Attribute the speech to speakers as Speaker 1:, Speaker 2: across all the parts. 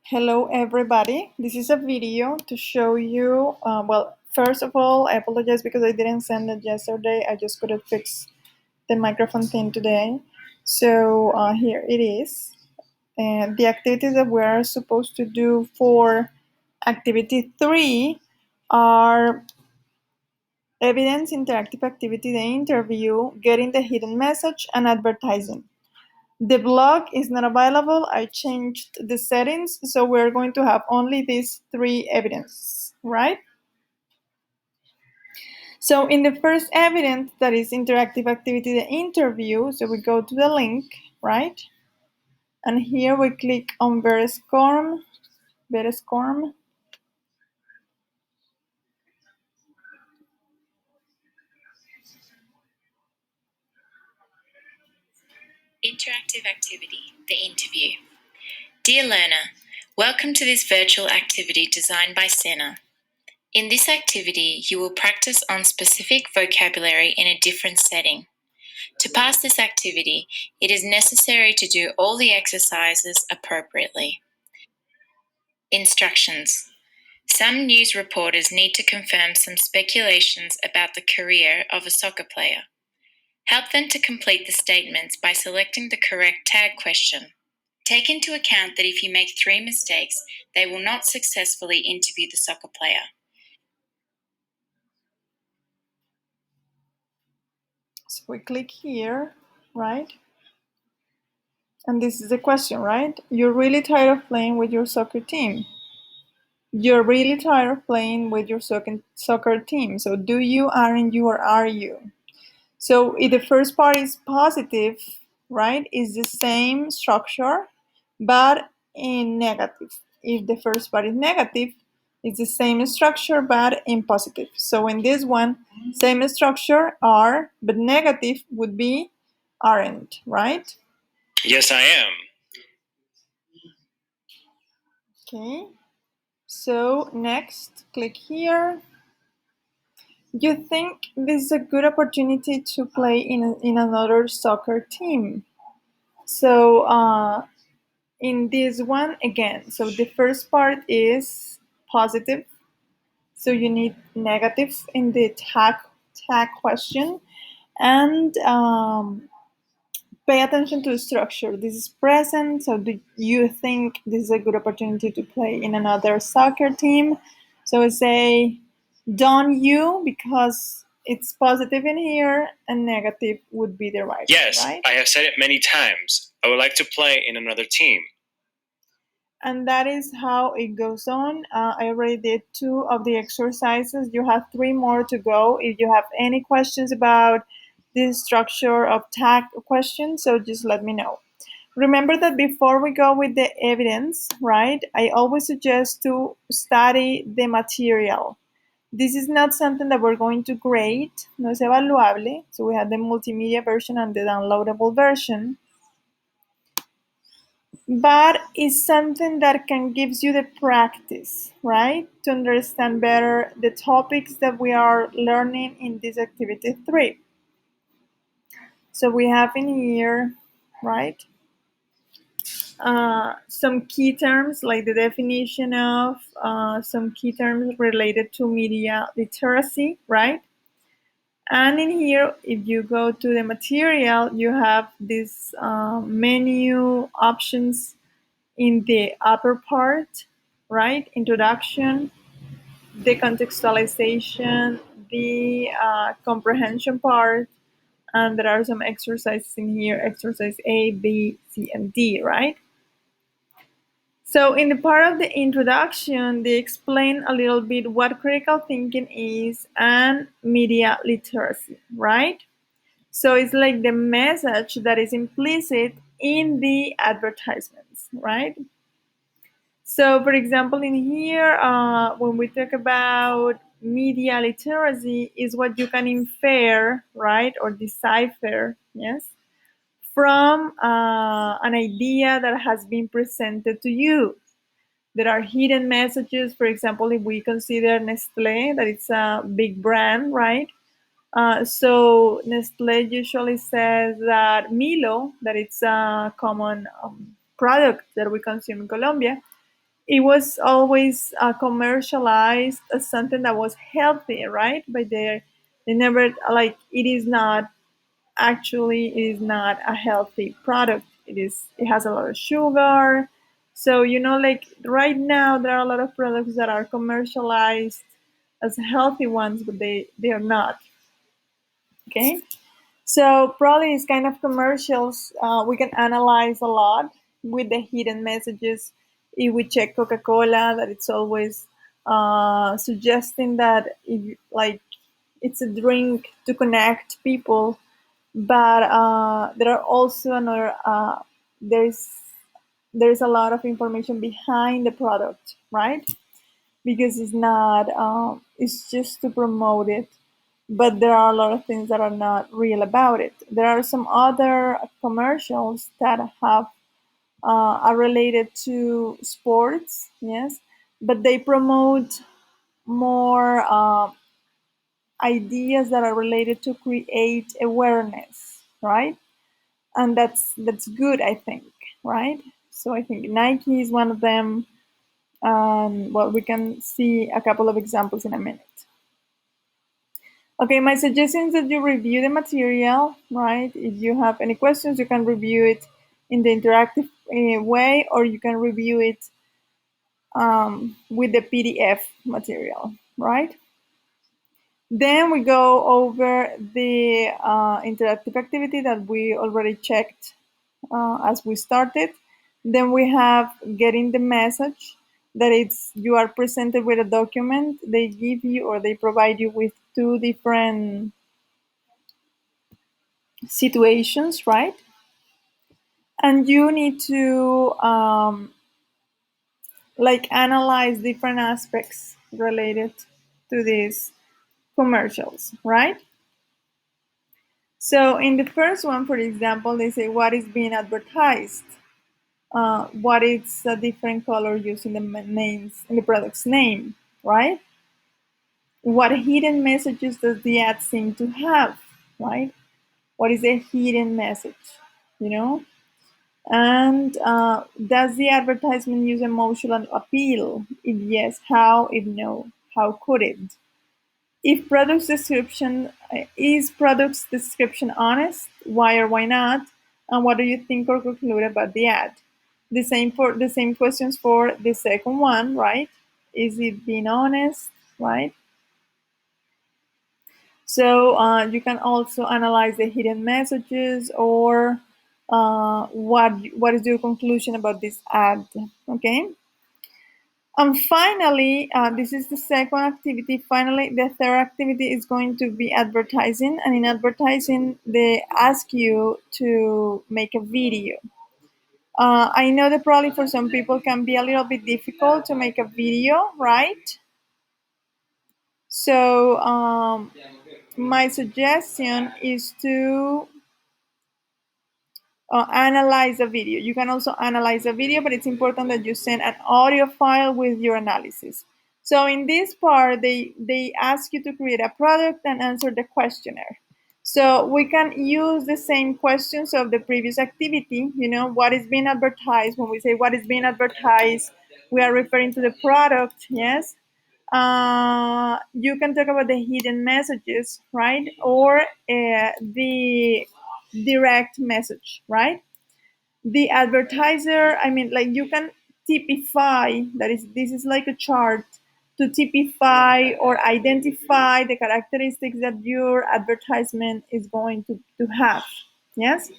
Speaker 1: Hello everybody, this is a video to show you, well, first of all, I apologize because I didn't send it yesterday. I just couldn't fix the microphone thing today. So here it is. And the activities that we are supposed to do for activity 3 are evidence, interactive activity, the interview, getting the hidden message, and advertising. The blog is not available. I changed the settings, so we're going to have only these 3 evidence, right? So in the first evidence, that is interactive activity, the interview, so we go to the link, right? And here we click on Veriscorm.
Speaker 2: Interactive activity, the interview. Dear learner, welcome to this virtual activity designed by Senna. In this activity, you will practice on specific vocabulary in a different setting. To pass this activity, it is necessary to do all the exercises appropriately. Instructions. Some news reporters need to confirm some speculations about the career of a soccer player. Help them to complete the statements by selecting the correct tag question. Take into account that if you make 3 mistakes, they will not successfully interview the soccer player.
Speaker 1: So we click here, right? And this is the question, right? You're really tired of playing with your soccer team. You're really tired of playing with your soccer team. So do you, aren't you, or are you? So if the first part is positive, right, is the same structure, but in negative. If the first part is negative, it's the same structure, but in positive. So in this one, same structure, are, but negative would be aren't, right?
Speaker 2: Yes, I am.
Speaker 1: Okay. So next, click here. You think this is a good opportunity to play in another soccer team. So in this one again, so the first part is positive, so you need negative in the tag question, and pay attention to the structure. This is present, so do you think this is a good opportunity to play in another soccer team? So I say don't you, because it's positive in here, and negative would be the right
Speaker 2: Yes,
Speaker 1: one, right?
Speaker 2: I have said it many times. I would like to play in another team.
Speaker 1: And that is how it goes on. I already did 2 of the exercises. You have 3 more to go. If you have any questions about the structure of tag questions, so just let me know. Remember that before we go with the evidence, right, I always suggest to study the material. This is not something that we're going to grade, no es evaluable. So we have the multimedia version and the downloadable version, but it's something that can gives you the practice, right, to understand better the topics that we are learning in this activity 3. So we have in here, right, some key terms like the definition of some key terms related to media literacy, right? And in here, if you go to the material, you have these menu options in the upper part, right? Introduction, the contextualization, the comprehension part, and there are some exercises in here, exercise A, B, C, and D, right? So in the part of the introduction, they explain a little bit what critical thinking is and media literacy, right? So it's like the message that is implicit in the advertisements, right? So for example, in here, when we talk about media literacy, is what you can infer, right, or decipher, yes, from an idea that has been presented to you. There are hidden messages. For example, if we consider Nestle, that it's a big brand, right? So Nestle usually says that Milo, that it's a common product that we consume in Colombia, it was always commercialized as something that was healthy, right? But they never, like, it is not, actually it is not a healthy product. It has a lot of sugar. So, like, right now there are a lot of products that are commercialized as healthy ones, but they are not. Okay. So probably these kind of commercials we can analyze a lot with the hidden messages. If we check Coca-Cola, that it's always suggesting that like it's a drink to connect people, but there are also another there's there's a lot of information behind the product, right? Because it's not it's just to promote it, but there are a lot of things that are not real about it. There are some other commercials that have are related to sports, yes, but they promote more ideas that are related to create awareness, right? And that's good, I think, right? So I think Nike is one of them. Well, we can see a couple of examples in a minute. Okay, my suggestion is that you review the material, right? If you have any questions, you can review it in the interactive way, or you can review it with the PDF material, right? Then we go over the interactive activity that we already checked as we started. Then we have getting the message, that it's you are presented with a document. They give you, or they provide you with two different situations, right? And you need to like analyze different aspects related to these commercials, right? So in the first one, for example, they say what is being advertised, what is a different color using the names in the product's name, right? What hidden messages does the ad seem to have, right? What is a hidden message, you know? And does the advertisement use emotional appeal? If yes, how? If no, how could it? If product's description is product's description honest? Why or why not? And what do you think or conclude about the ad? The same questions for the second one, right? Is it being honest, right? So you can also analyze the hidden messages, or what is your conclusion about this ad? Okay. And finally, this is the second activity. Finally, the third activity is going to be advertising. And in advertising, they ask you to make a video. I know that probably for some people can be a little bit difficult to make a video, right? So my suggestion is to analyze a video. You can also analyze a video, but it's important that you send an audio file with your analysis. So in this part, they ask you to create a product and answer the questionnaire. So we can use the same questions of the previous activity. What is being advertised? When we say what is being advertised, we are referring to the product, yes? You can talk about the hidden messages, right? Or the direct message, right? The advertiser, I mean, like, you can typify, this is like a chart to typify or identify the characteristics that your advertisement is going to have. Yes?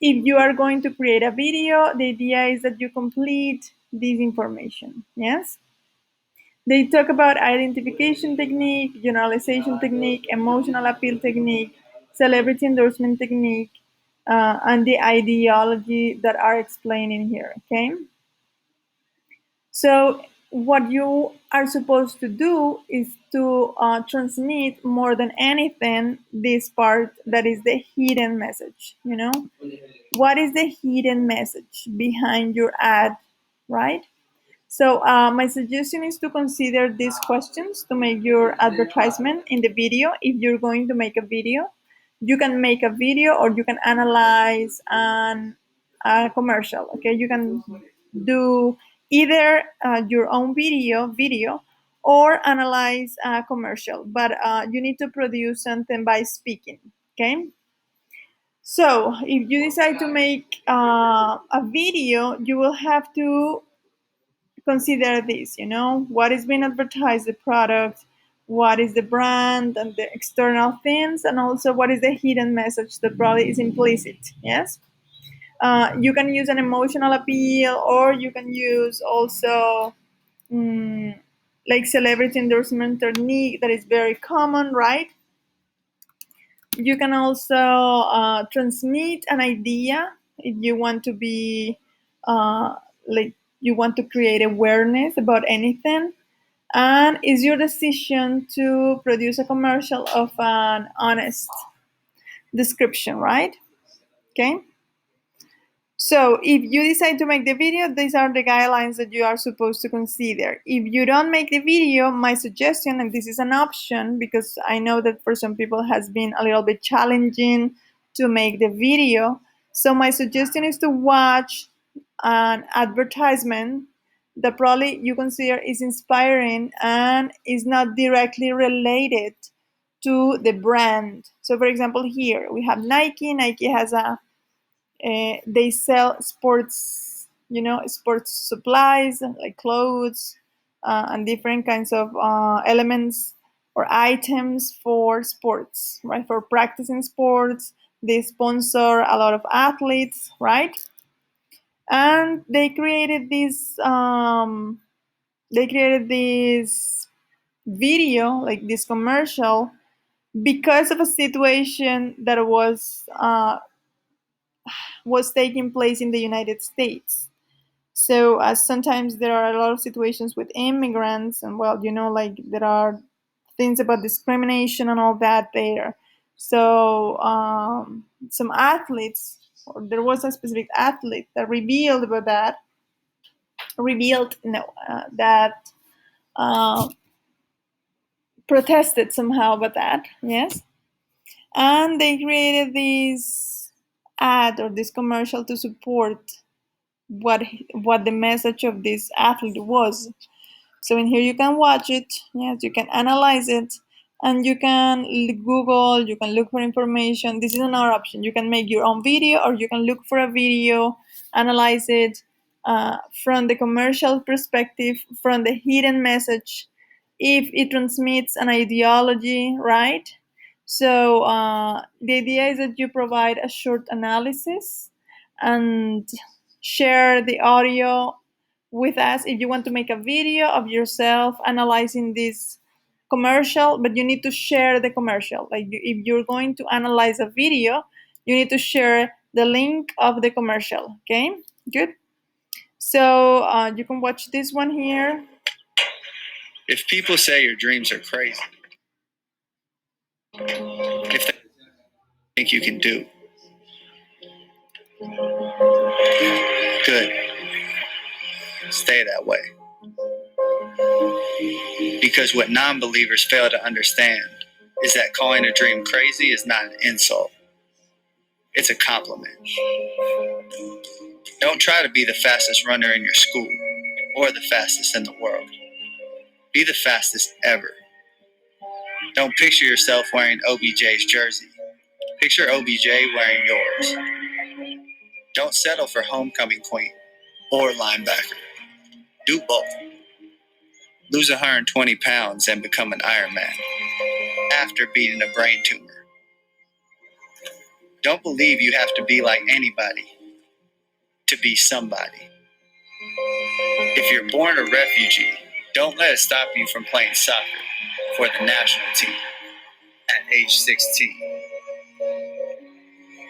Speaker 1: If you are going to create a video, the idea is that you complete this information. Yes? They talk about identification technique, generalization technique, emotional appeal technique, celebrity endorsement technique, and the ideology that are explained in here. Okay. So what you are supposed to do is to transmit more than anything this part that is the hidden message. What is the hidden message behind your ad, right? So my suggestion is to consider these questions to make your advertisement in the video. If you're going to make a video, you can make a video, or you can analyze a commercial. Okay, you can do either your own video, or analyze a commercial, but you need to produce something by speaking, okay? So if you decide to make a video, you will have to consider this, what is being advertised, the product, what is the brand and the external things, and also what is the hidden message that probably is implicit, yes? You can use an emotional appeal, or you can use also like celebrity endorsement technique that is very common, right? You can also transmit an idea if you want to be like you want to create awareness about anything, and it's your decision to produce a commercial of an honest description, right? Okay. So if you decide to make the video, these are the guidelines that you are supposed to consider. If you don't make the video, my suggestion, and this is an option because I know that for some people it has been a little bit challenging to make the video. So my suggestion is to watch an advertisement that probably you consider is inspiring and is not directly related to the brand. So for example, here we have Nike. Nike has they sell sports, sports supplies like clothes and different kinds of elements or items for sports, right? For practicing sports, they sponsor a lot of athletes, right? And they created this. Video, like this commercial, because of a situation that was taking place in the United States. So sometimes there are a lot of situations with immigrants, and well, like there are things about discrimination and all that there. So some athletes, or there was a specific athlete that revealed about that, that uh, protested somehow about that, yes, and they created this ad or this commercial to support what what the message of this athlete was. So in here you can watch it, yes, you can analyze it, and you can Google, you can look for information. This is another option. You can make your own video, or you can look for a video, analyze it from the commercial perspective, from the hidden message, if it transmits an ideology, right? So the idea is that you provide a short analysis and share the audio with us if you want to make a video of yourself analyzing this commercial, but you need to share the commercial. Like if you're going to analyze a video, you need to share the link of the commercial. Okay, good. So you can watch this one here.
Speaker 2: If people say your dreams are crazy, if they think you can do, good. Stay that way. Because what non-believers fail to understand is that calling a dream crazy is not an insult. It's a compliment. Don't try to be the fastest runner in your school or the fastest in the world. Be the fastest ever. Don't picture yourself wearing OBJ's jersey. Picture OBJ wearing yours. Don't settle for homecoming queen or linebacker. Do both. Lose 120 pounds and become an Ironman after beating a brain tumor. Don't believe you have to be like anybody to be somebody. If you're born a refugee, don't let it stop you from playing soccer for the national team at age 16.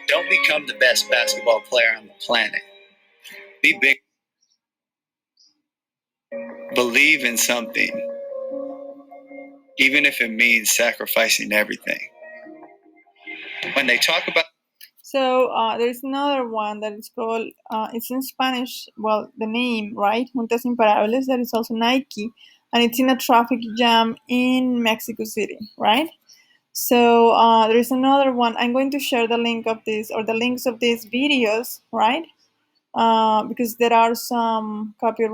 Speaker 2: Don't become the best basketball player on the planet. Be big. Believe in something, even if it means sacrificing everything. When they talk about
Speaker 1: So there's another one that is called, it's in Spanish, well, the name, right? Juntas Imparables, that is also Nike, and it's in a traffic jam in Mexico City, right? So there's another one. I'm going to share the link of this, or the links of these videos, right? Because there are some copyright